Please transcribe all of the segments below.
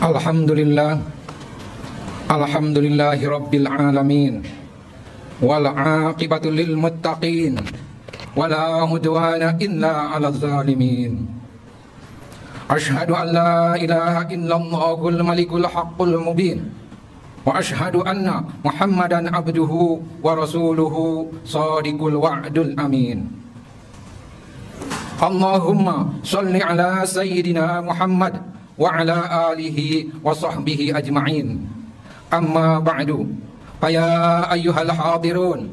Alhamdulillah, alhamdulillahi rabbil alamin, wal aqibatu lil muttaqin, wala udwana illa 'alal zalimin. Asyhadu an la ilaha illallahul malikul haqqul mubin, wa asyhadu anna Muhammadan abduhu wa rasuluhu shadiqul wa'dul amin. Allahumma sholli ala sayyidina Muhammad wa ala alihi wa sahbihi ajma'in. Amma ba'du, faya ayyuhal hadirun,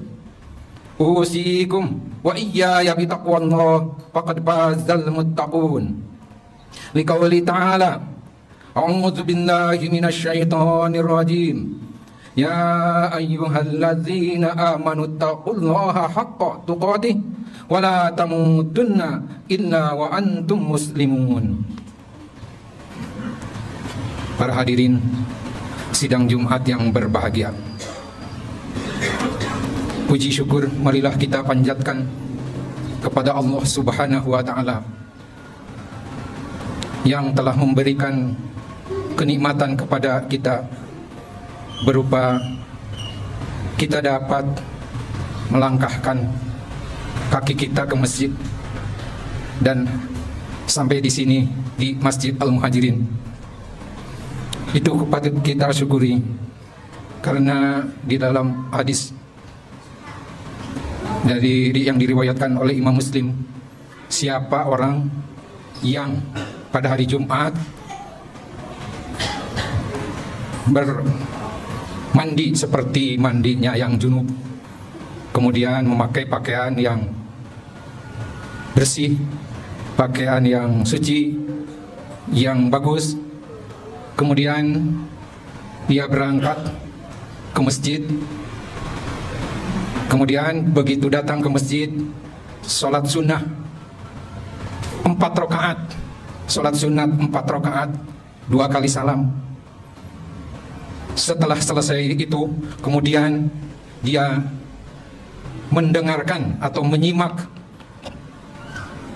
usikum wa iyaya bitaqwallah, faqad fazal muttaqun. Liqauli ta'ala, a'udzu billahi minasy syaithanir rajim. Ya ayyuhalladzina amanu taqullaha haqqa tuqatih wa la tamutunna illa wa antum muslimun. Para hadirin sidang Jumat yang berbahagia, puji syukur marilah kita panjatkan kepada Allah Subhanahu wa Ta'ala yang telah memberikan kenikmatan kepada kita berupa kita dapat melangkahkan kaki kita ke masjid dan sampai di sini di Masjid Al-Muhajirin. Itu patut kita syukuri, karena di dalam hadis yang diriwayatkan oleh Imam Muslim, siapa orang yang pada hari Jumat bermandi seperti mandinya yang junub, kemudian memakai pakaian yang bersih, pakaian yang suci, yang bagus, kemudian dia berangkat ke masjid, kemudian begitu datang ke masjid, sholat sunnah 4 rakaat, sholat sunat 4 rakaat, 2 kali salam. Setelah selesai itu, kemudian dia mendengarkan atau menyimak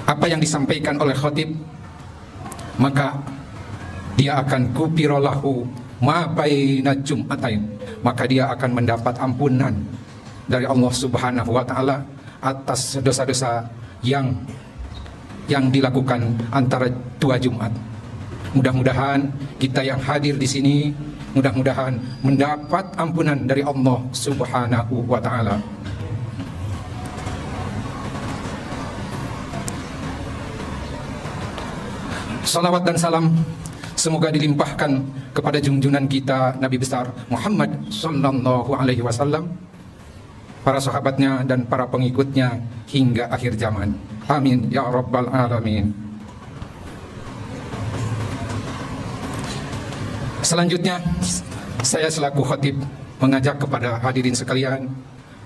apa yang disampaikan oleh khatib, maka dia akan kupirolahu ma baina jum'atain, maka dia akan mendapat ampunan dari Allah Subhanahu wa Ta'ala atas dosa-dosa yang dilakukan antara 2 Jumat. Mudah-mudahan kita yang hadir di sini mudah-mudahan mendapat ampunan dari Allah Subhanahu wa Ta'ala. Salawat dan salam semoga dilimpahkan kepada junjungan kita Nabi besar Muhammad sallallahu alaihi wasallam, para sahabatnya dan para pengikutnya hingga akhir zaman. Amin ya rabbal alamin. Selanjutnya, saya selaku khatib mengajak kepada hadirin sekalian,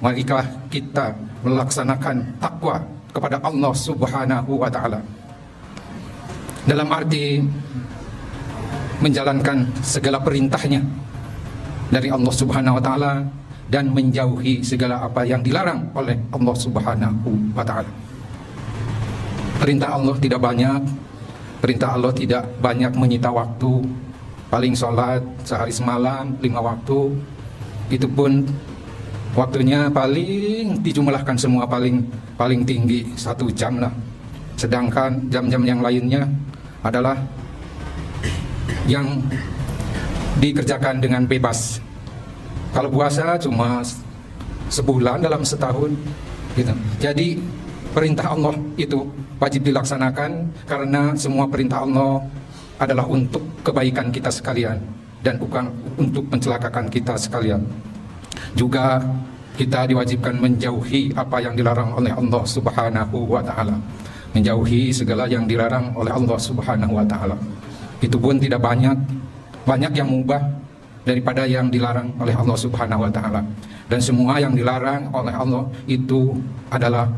marilah kita melaksanakan takwa kepada Allah Subhanahu wa Ta'ala, dalam arti menjalankan segala perintahnya dari Allah Subhanahu wa Ta'ala dan menjauhi segala apa yang dilarang oleh Allah Subhanahu wa Ta'ala. Perintah Allah tidak banyak, perintah Allah tidak banyak menyita waktu. Paling sholat sehari semalam 5 waktu, itu pun waktunya paling dijumlahkan semua paling tinggi 1 jam lah. Sedangkan jam-jam yang lainnya adalah yang dikerjakan dengan bebas. Kalau puasa cuma sebulan dalam setahun gitu. Jadi perintah Allah itu wajib dilaksanakan, karena semua perintah Allah adalah untuk kebaikan kita sekalian dan bukan untuk mencelakakan kita sekalian. Juga kita diwajibkan menjauhi apa yang dilarang oleh Allah Subhanahu wa Ta'ala, menjauhi segala yang dilarang oleh Allah Subhanahu wa Ta'ala. Itu pun tidak banyak yang mubah daripada yang dilarang oleh Allah Subhanahu wa Ta'ala. Dan semua yang dilarang oleh Allah itu adalah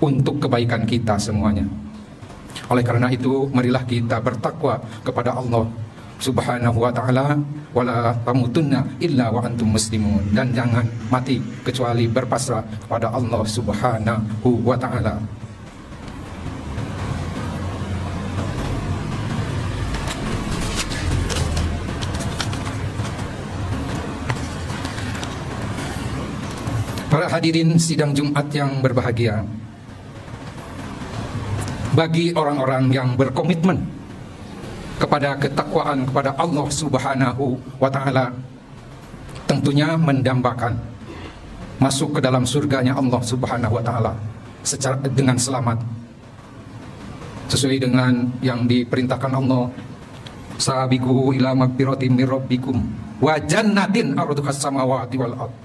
untuk kebaikan kita semuanya. Oleh karena itu, marilah kita bertakwa kepada Allah Subhanahu wa Ta'ala, wala tamutunna illa wa antum muslimun, dan jangan mati kecuali berpasrah kepada Allah Subhanahu wa Ta'ala. Para hadirin sidang Jumat yang berbahagia, bagi orang-orang yang berkomitmen kepada ketakwaan kepada Allah Subhanahu wa Ta'ala, tentunya mendambakan masuk ke dalam surganya Allah Subhanahu wa Ta'ala secara dengan selamat, sesuai dengan yang diperintahkan Allah, sabiqu ila magfiratin mir rabbikum wa jannatin arduhas samawati wal ard.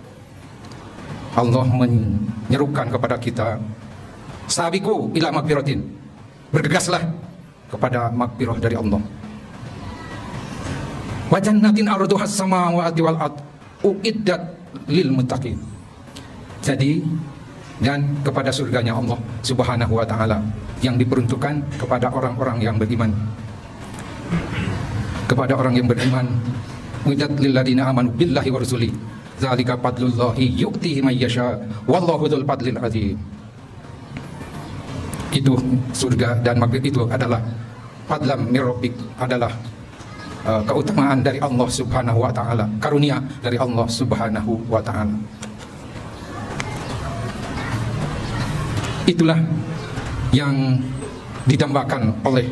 Allah menyerukan kepada kita, sabiqu ila magfiratin, bergegaslah kepada magfirah dari Allah. Wa jannatin arduhas samawati wal ard uiddat lil muttaqin. Jadi, dan kepada surganya Allah Subhanahu wa Ta'ala yang diperuntukkan kepada orang-orang yang beriman. Kepada orang yang beriman, uiddat lil ladina amanu billahi wa rasuli, zalika fadlullahi yu'tihi may yasha wallahu dzul fadlil azim. Itu surga dan maghrib itu adalah fadlam mir rabbik, adalah keutamaan dari Allah Subhanahu wa Ta'ala, karunia dari Allah Subhanahu wa Ta'ala. Itulah yang didambakan oleh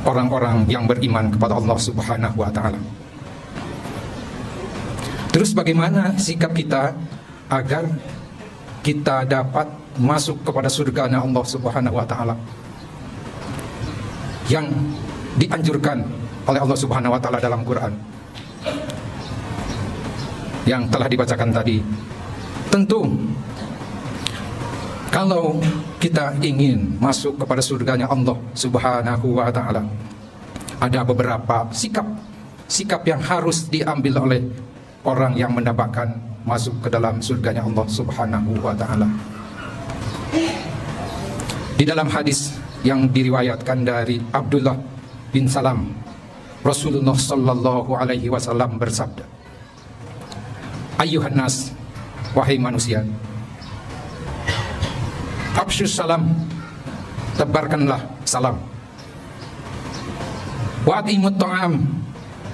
orang-orang yang beriman kepada Allah Subhanahu wa Ta'ala. Terus bagaimana sikap kita agar kita dapat masuk kepada surganya Allah Subhanahu wa Ta'ala yang dianjurkan oleh Allah Subhanahu wa Ta'ala dalam Quran yang telah dibacakan tadi? Tentu kalau kita ingin masuk kepada surganya Allah Subhanahu wa Ta'ala, ada beberapa sikap yang harus diambil oleh orang yang mendapatkan masuk ke dalam surganya Allah Subhanahu wa Ta'ala. Di dalam hadis yang diriwayatkan dari Abdullah bin Salam, Rasulullah sallallahu alaihi wasallam bersabda, "Ayyuhan nas, wahai manusia, afsyus salam, tebarkanlah salam. Wa atimut ta'am,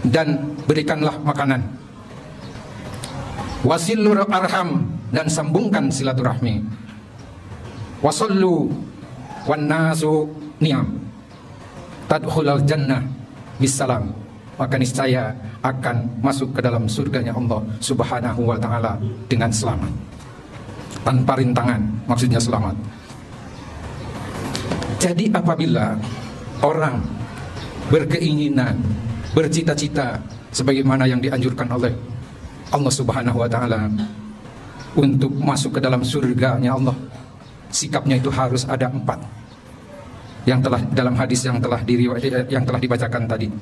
dan berikanlah makanan. Wasilur arham, dan sambungkan silaturahmi. Wasallu wan nasu niam, tadkhulul jannah bisalam." Maka niscaya akan masuk ke dalam surganya Allah Subhanahu wa Ta'ala dengan selamat, tanpa rintangan, maksudnya selamat. Jadi apabila orang berkeinginan, bercita-cita sebagaimana yang dianjurkan oleh Allah Subhanahu wa Ta'ala untuk masuk ke dalam surganya Allah, sikapnya itu harus ada 4 yang telah dalam hadis yang telah dibacakan tadi.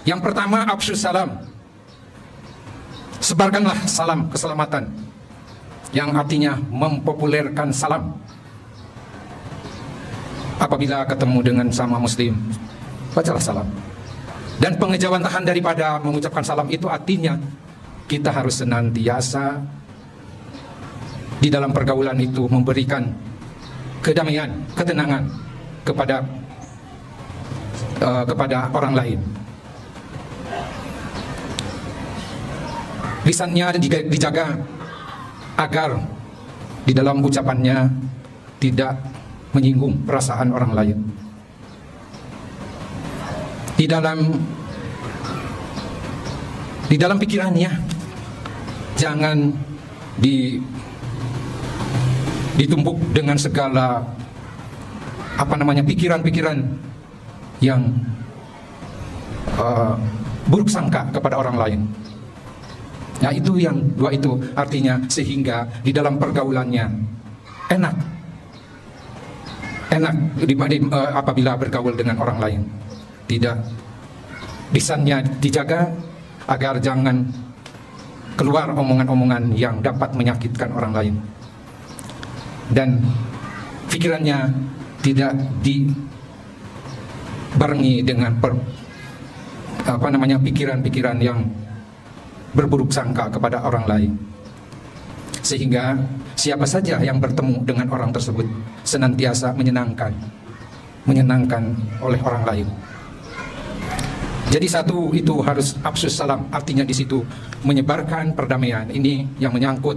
Yang pertama, afsyus salam, sebarkanlah salam keselamatan, yang artinya mempopulerkan salam. Apabila ketemu dengan sama muslim, bacalah salam. Dan pengejawantahan daripada mengucapkan salam itu artinya kita harus senantiasa di dalam pergaulan itu memberikan kedamaian, ketenangan kepada orang lain. Lisannya dijaga agar di dalam ucapannya tidak menyinggung perasaan orang lain. Di dalam pikirannya jangan ditumpuk dengan segala pikiran-pikiran yang buruk sangka kepada orang lain. Nah, itu yang 2 itu artinya sehingga di dalam pergaulannya enak apabila bergaul dengan orang lain. Tidak, lisannya dijaga agar jangan keluar omongan-omongan yang dapat menyakitkan orang lain, dan pikirannya tidak dibarengi dengan pikiran-pikiran yang berburuk sangka kepada orang lain, sehingga siapa saja yang bertemu dengan orang tersebut senantiasa menyenangkan oleh orang lain. Jadi satu itu harus afsyus salam, artinya di situ menyebarkan perdamaian. Ini yang menyangkut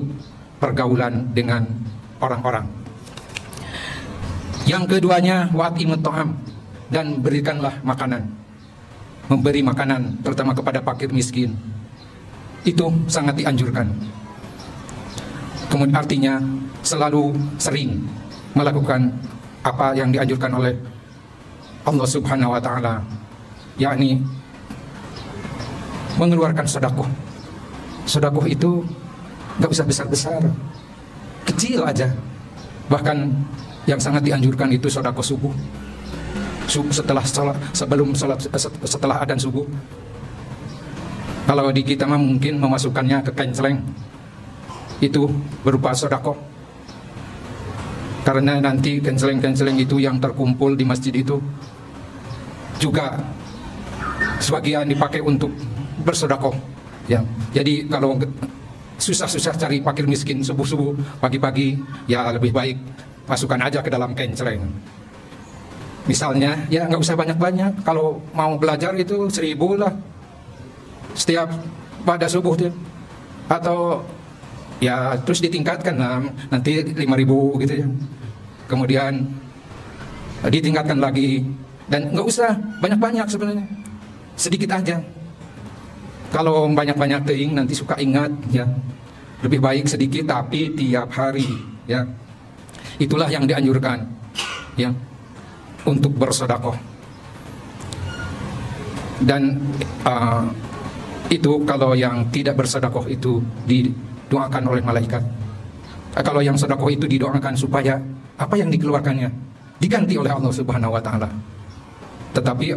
pergaulan dengan orang-orang. Yang keduanya wa'imut ta'am, dan berikanlah makanan. Memberi makanan terutama kepada fakir miskin itu sangat dianjurkan. Kemudian artinya selalu sering melakukan apa yang dianjurkan oleh Allah Subhanahu wa taala, yakni mengeluarkan sedekah. Sedekah itu nggak usah besar-besar, kecil aja. Bahkan yang sangat dianjurkan itu sedekah subuh. Setelah salat, sebelum salat, setelah adzan subuh. Kalau di kita mah mungkin memasukkannya ke kenceleng, itu berupa sedekah. Karena nanti kenceleng-kenceleng itu yang terkumpul di masjid itu juga sebagian dipakai untuk bersedekah. Ya, jadi kalau susah-susah cari fakir miskin subuh-subuh pagi-pagi, ya lebih baik masukkan aja ke dalam kenceleng. Misalnya, ya nggak usah banyak-banyak. Kalau mau belajar itu 1.000 lah setiap pada subuh tuh. Atau ya terus ditingkatkan lah, nanti 5.000 gitu ya. Kemudian ditingkatkan lagi, dan nggak usah banyak-banyak sebenarnya, sedikit aja. Kalau banyak-banyak teing nanti suka ingat ya. Lebih baik sedikit tapi tiap hari ya. Itulah yang dianjurkan ya, untuk bersedekah. Dan itu kalau yang tidak bersedekah itu didoakan oleh malaikat. Kalau yang sedekah itu didoakan supaya apa yang dikeluarkannya diganti oleh Allah Subhanahu wa taala. Tetapi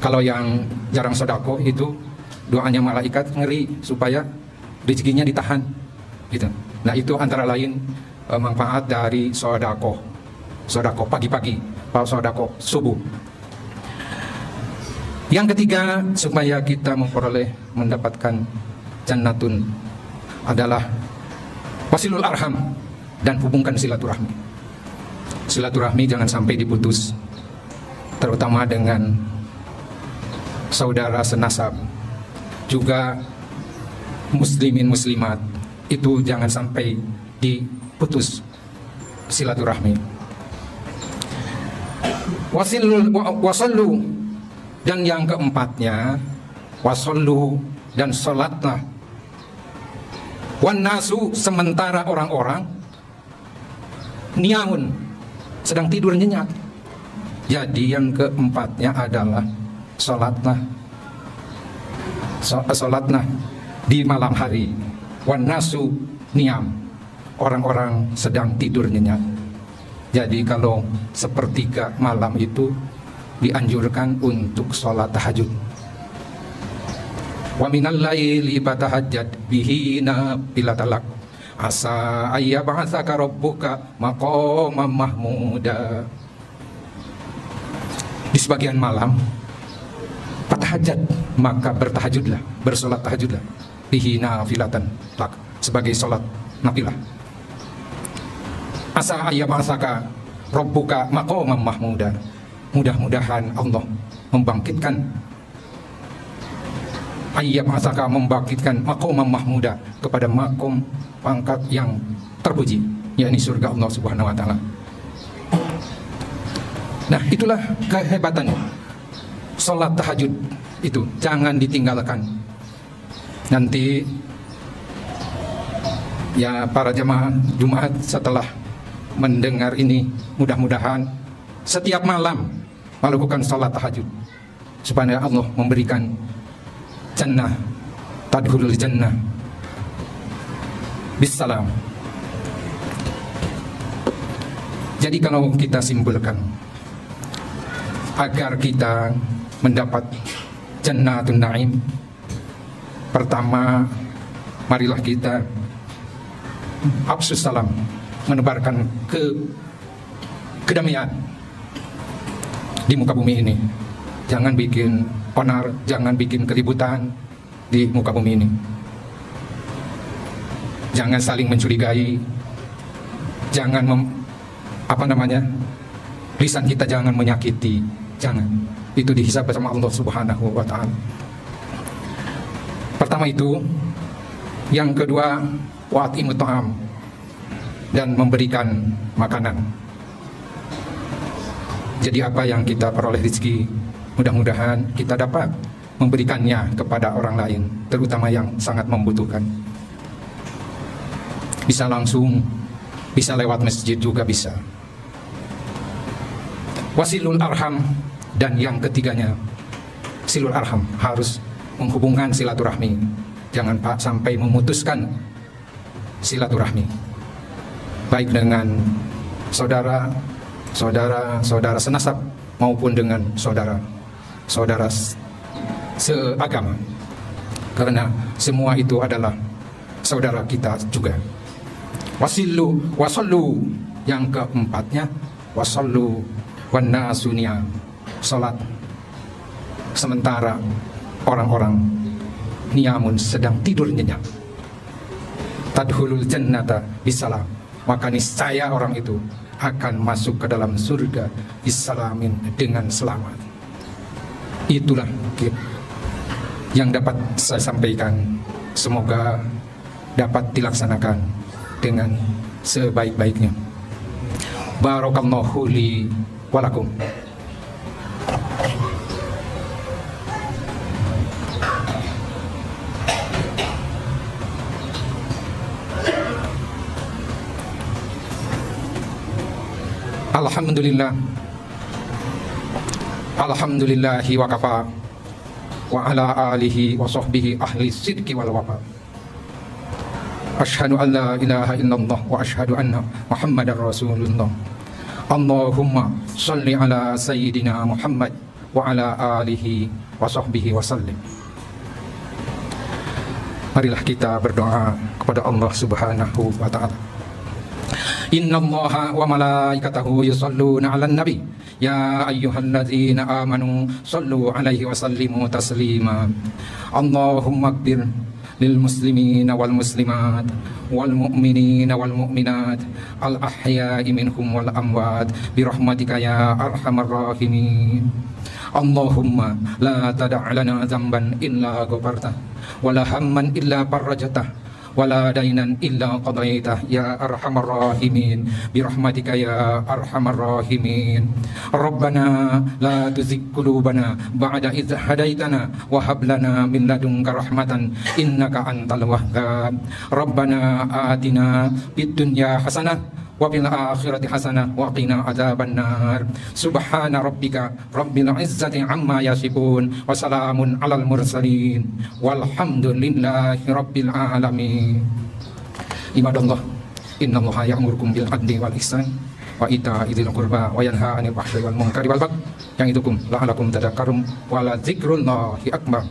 kalau yang jarang sedekah itu doanya malaikat ngeri supaya rezekinya ditahan gitu. Nah, itu antara lain manfaat dari sedekah. Sedekah pagi-pagi, sedekah subuh. Yang ketiga, supaya kita mendapatkan jannatun adalah wasilul arham, dan hubungkan silaturahmi. Silaturahmi jangan sampai diputus, terutama dengan saudara senasab. Juga muslimin muslimat itu jangan sampai diputus silaturahmi. Wasallu, dan yang keempatnya wasallu, dan salatlah. Wan nasu, sementara orang-orang niamun, sedang tidur nyenyak. Jadi yang keempatnya adalah salatlah. Salatlah di malam hari. Wan nasu niam, orang-orang sedang tidur nyenyak. Jadi kalau sepertiga malam itu dianjurkan untuk sholat tahajud. Wa minal laili fatahajjad bihi nafilatalak asa ayyab'atsaka rabbuka maqaman mahmuda. Di sebagian malam fatahajjad, maka bertahajudlah, bersolat tahajudlah, bihi nafilatan lak, sebagai solat nafilah. Asa ayyab'atsaka rabbuka maqaman mahmuda. Mudah-mudahan Allah membangkitkan membangkitkan maqaman mahmuda, kepada makom pangkat yang terpuji, yakni surga Allah Subhanahu wa taala. Nah, itulah kehebatannya salat tahajud itu, jangan ditinggalkan. Nanti ya para jemaah Jumat setelah mendengar ini, mudah-mudahan setiap malam melakukan salat tahajud supaya Allah memberikan jannah, tadkhulul jannah bisalam. Jadi kalau kita simpulkan, agar kita mendapat jannatun naim, pertama marilah kita afsus salam, menebarkan kedamaian di muka bumi ini. Jangan bikin onar, jangan bikin keributan di muka bumi ini. Jangan saling mencurigai. Jangan lisan kita jangan menyakiti. Jangan. Itu dihisab sama Allah Subhanahu wa taala. Pertama itu. Yang kedua, wa at'imut ta'am, dan memberikan makanan. Jadi apa yang kita peroleh rezeki, mudah-mudahan kita dapat memberikannya kepada orang lain, terutama yang sangat membutuhkan. Bisa langsung, bisa lewat masjid juga bisa. Wasilul arham, dan yang ketiganya silul arham, harus menghubungkan silaturahmi. Jangan sampai memutuskan silaturahmi, baik dengan saudara senasab maupun dengan saudara seagama, karena semua itu adalah saudara kita juga. Wasallu, yang keempatnya wasallu wan nasunia, salat sementara orang-orang niyamun sedang tidur nyenyak. Tadkhulul jannata bisalam, maka niscaya orang itu akan masuk ke dalam surga bisalamin, dengan selamat. Itulah yang dapat saya sampaikan. Semoga dapat dilaksanakan dengan sebaik-baiknya. Barakallahu li walakum. Alhamdulillah, alhamdulillahi wa kafa, wa ala alihi wa sahbihi ahli sidqi wal wafa. Asyhadu an la ilaha illallah wa asyhadu anna Muhammadar Rasulullah. Allahumma shalli ala sayyidina Muhammad wa ala alihi wa sahbihi wa sallim. Marilah kita berdoa kepada Allah Subhanahu wa ta'ala. Innallaha wa malaikatahu yusholluna 'alan nabi ya ayyuhalladzina amanu shallu 'alaihi wa sallimu taslima. Allahumma ighfir lil muslimina wal muslimat wal mu'minina wal mu'minat al ahya'i minhum wal amwat bi rahmatika ya arhamar rahimin. Allahumma la tada' lana dzamban illa ghafartah wa la hamman illa farajtah wala dainan illa qadaitah ya arhamar rahimin bi rahmatika ya arhamar rahimin. Rabbana la tuzigh qulubana ba'da idh hadaitana wa hab lana min ladunka rahmatan innaka antal wahhab. Rabbana atina fid dunya hasanah wa fil akhirati hasanah wa qina adzabannar. Subhana rabbika rabbil izzati amma yasifun wa salamun alal mursalin walhamdulillahi rabbil alamin. Ibadallah, innallaha ya'murukum bil adli wal ihsan wa ita'i dzil qurba wa yanha 'anil fahsya'i wal munkari wal baghi ya'idukum la'allakum tadhakkarun wa la dzikrullahi akbar.